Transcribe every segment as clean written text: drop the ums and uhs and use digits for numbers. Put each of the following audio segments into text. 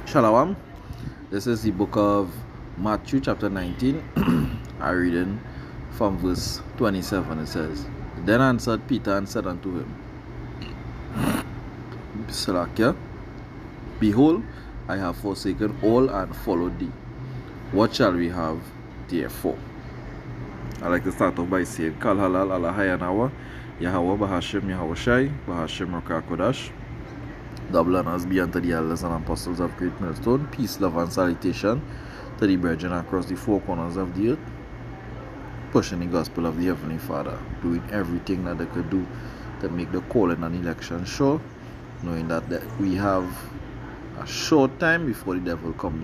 Shalom. This is the book of Matthew, chapter 19. I read in from verse 27. It says, Then answered Peter and said unto him, Salakia, behold, I have forsaken all and followed thee. What shall we have therefore? I like to start off by saying, Kal halal ala hayanawa, Yahweh Bahashem Yahawashi, Bahashem Rakakodash. Double honors be unto the elders and apostles of Great Millstone. Peace, love, and salutation to the brethren across the four corners of the earth, pushing the gospel of the Heavenly Father, doing everything that they could do to make the calling and election sure, knowing that we have a short time before the devil come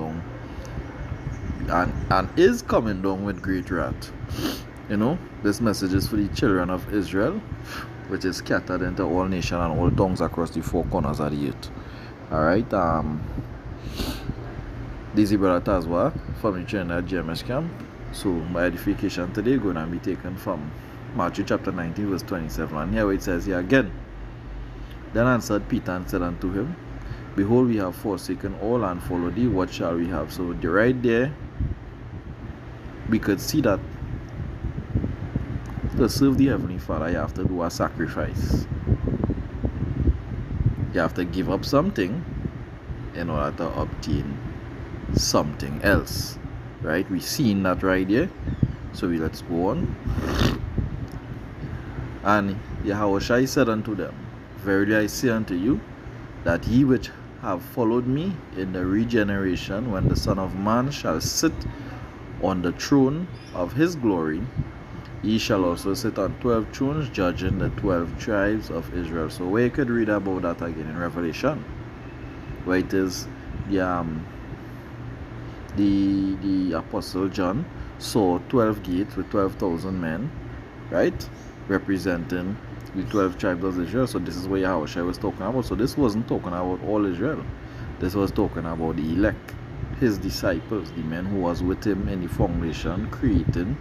down and is coming down with great wrath. This message is for the children of Israel, which is scattered into all nations and all tongues across the four corners of the earth. Alright, this is Brother Tazwa from the Trinidad GMS camp. So my edification today going to be taken from Matthew chapter 19 verse 27. And here it says here again, Then answered Peter and said unto him, Behold, we have forsaken all and followed thee. What shall we have? So right there, we could see that to serve the Heavenly Father, you have to do a sacrifice. You have to give up something in order to obtain something else. Right? We've seen that right there. So let's go on. And Yahushua said unto them, Verily I say unto you, that ye which have followed me in the regeneration, when the Son of Man shall sit on the throne of his glory, ye shall also sit on 12 thrones, judging the 12 tribes of Israel. So we could read about that again in Revelation, where it is the Apostle John saw 12 gates with 12,000 men, right, representing the 12 tribes of Israel. So this is what Yahushua was talking about. So this wasn't talking about all Israel. This was talking about the elect, his disciples, the men who was with him in the foundation, creating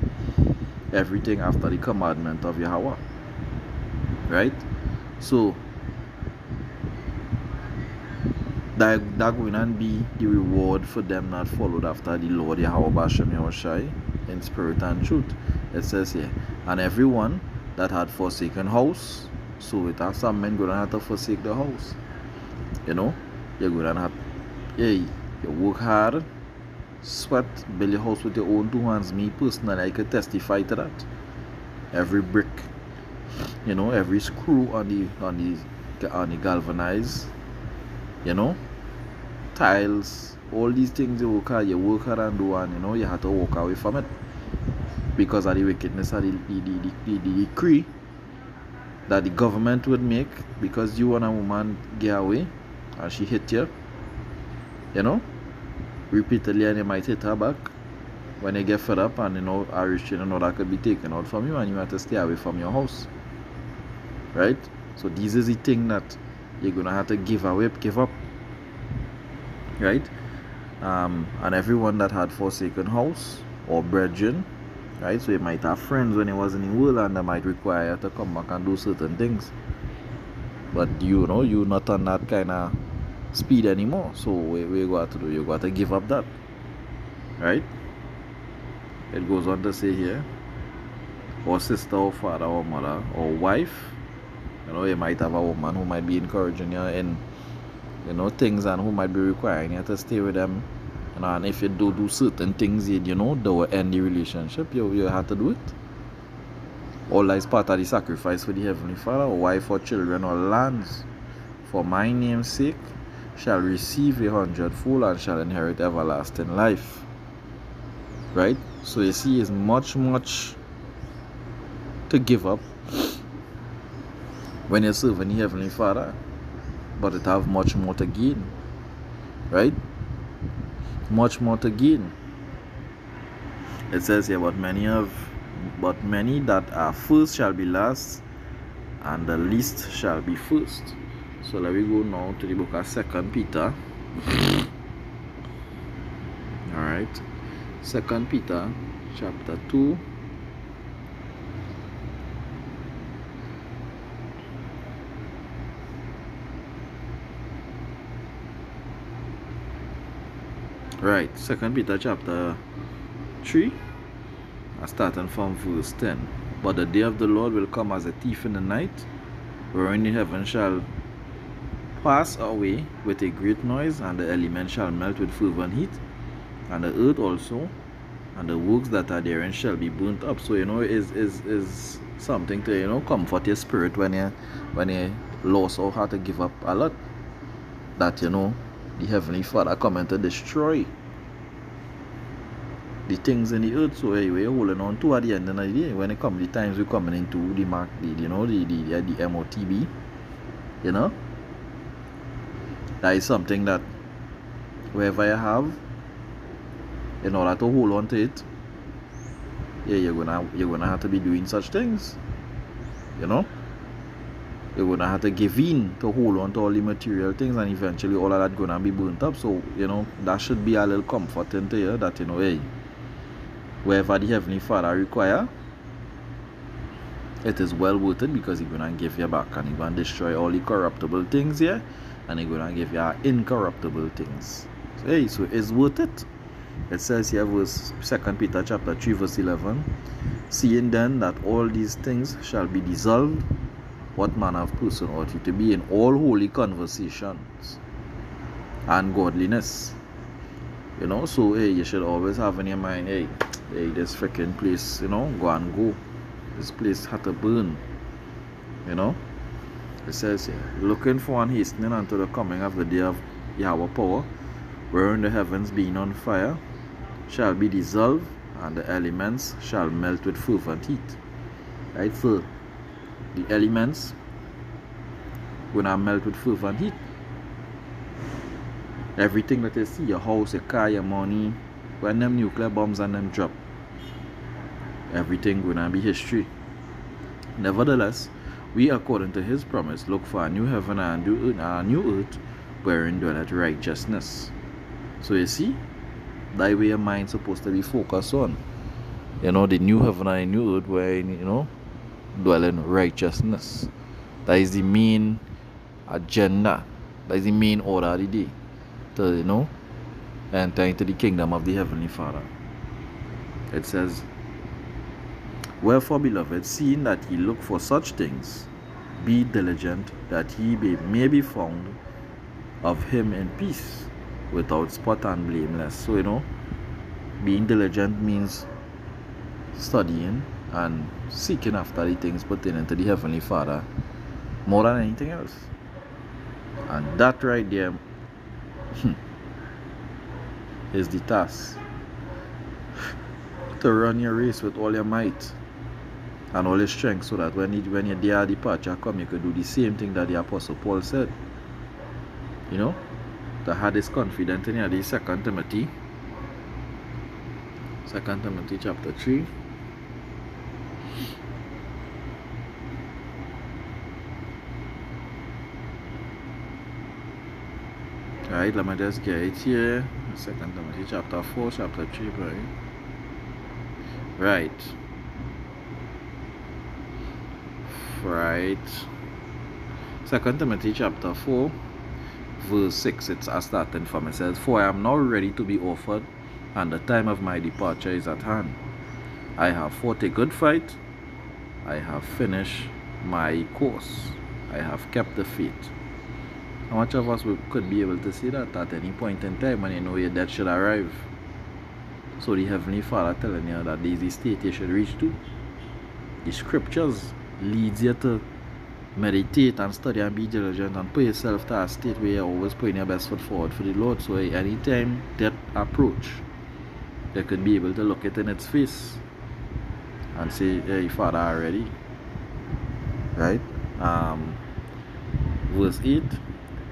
everything after the commandment of Yahweh. Right? So that going to be the reward for them that followed after the Lord Yahweh Bashem Yahushai in spirit and truth. It says here, and everyone that had forsaken house, so it has some men going to have to forsake the house. You're going to have, you work hard, sweat, build your house with your own two hands. Me personally, I could testify to that. Every brick, every screw on the galvanized, tiles, all these things you work hard and do, and you have to walk away from it because of the wickedness of the decree that the government would make, because you and a woman get away and she hit you, repeatedly, and you might hit her back when you get fed up, and a restraining order could be taken out from you and you have to stay away from your house. Right? So this is the thing that you're gonna have to give up. Right? And everyone that had forsaken house or brethren, right? So you might have friends when you was in the world and they might require you to come back and do certain things. But you're not on that kind of speed anymore. So what you got to do? You got to give up that. Right? It goes on to say here, or sister, or father, or mother, or wife. You might have a woman who might be encouraging you in things, and who might be requiring you to stay with them. And if you do certain things, they will end the relationship. You have to do it. All that is part of the sacrifice for the Heavenly Father, or wife, or children, or lands, for my name's sake, shall receive 100-fold and shall inherit everlasting life. Right? So you see, it's much to give up when you're serving the Heavenly Father, but it have much more to gain. Right? Much more to gain. It says here, but many that are first shall be last, and the least shall be first. So let me go now to the book of 2 Peter. Alright. 2 Peter chapter 2. Right, 2 Peter chapter 3, starting from verse 10. But the day of the Lord will come as a thief in the night, wherein the heaven shall pass away with a great noise, and the elements shall melt with fervent heat, and the earth also, and the works that are therein shall be burnt up. So is something to comfort your spirit when you lost or had to give up a lot. That the Heavenly Father coming to destroy the things in the earth. So we're holding on to at the end of the day. When it comes the times we're coming into the mark, the MOTB, that is something that wherever you have, in order to hold on to it, you're gonna have to be doing such things. You're gonna have to give in to hold on to all the material things, and eventually all of that gonna be burnt up. So that should be a little comforting to you that hey, wherever the Heavenly Father require, it is well worth it, because He's gonna give you back, and He's gonna destroy all the corruptible things here, and He's gonna give you incorruptible things. So hey, so it's worth it. It says here, verse 2 Peter chapter 3 verse 11, seeing then that all these things shall be dissolved, what manner of person ought you to be in all holy conversations and godliness? So hey, you should always have in your mind, hey, this freaking place, go and go. This place had to burn. It says here, looking for and hastening unto the coming of the day of Yahweh power, wherein the heavens being on fire shall be dissolved, and the elements shall melt with fervent heat. Right, so the elements gonna melt with fervent heat. Everything that you see, your house, your car, your money, when them nuclear bombs and them drop, everything gonna be history. Nevertheless, we, according to His promise, look for a new heaven and a new earth, wherein dwelleth righteousness. So you see, that way your mind supposed to be focused on. The new heaven and new earth, wherein dwell in righteousness. That is the main agenda. That is the main order of the day. To enter into the kingdom of the Heavenly Father. It says, wherefore, beloved, seeing that ye look for such things, be diligent that ye may be found of Him in peace, without spot and blameless. So being diligent means studying and seeking after the things pertaining to the Heavenly Father more than anything else. And that right there is the task. To run your race with all your might and all your strength, so that when your day of departure come, you could do the same thing that the Apostle Paul said. To have this confidence in the 2 Timothy chapter 3. Right, let me just get it here. 2 Timothy chapter 4, chapter 3, right? Right. 2 Timothy chapter 4, verse 6, it's starting from. It says, for I am now ready to be offered, and the time of my departure is at hand. I have fought a good fight. I have finished my course. I have kept the faith. How much of us could be able to say that at any point in time when your death should arrive? So the Heavenly Father telling you that this is the state you should reach to. The scriptures leads you to meditate and study and be diligent and put yourself to a state where you're always putting your best foot forward for the Lord. So anytime that approach, you can be able to look it in its face and say, hey, Father, I'm ready. Right? Verse 8,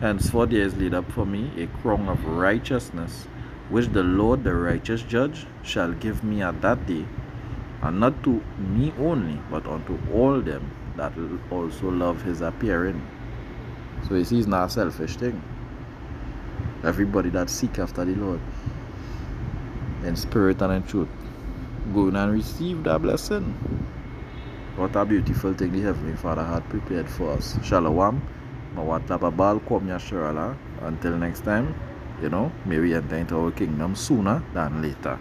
henceforth there is laid up for me a crown of righteousness, which the Lord, the righteous judge, shall give me at that day, and not to me only, but unto all them that will also love His appearing. So you see, it's not a selfish thing. Everybody that seek after the Lord in spirit and in truth, go in and receive that blessing. What a beautiful thing the Heavenly Father had prepared for us. Shalom. Mawat lababal kom yasharala. Until next time, May we enter into our kingdom sooner than later.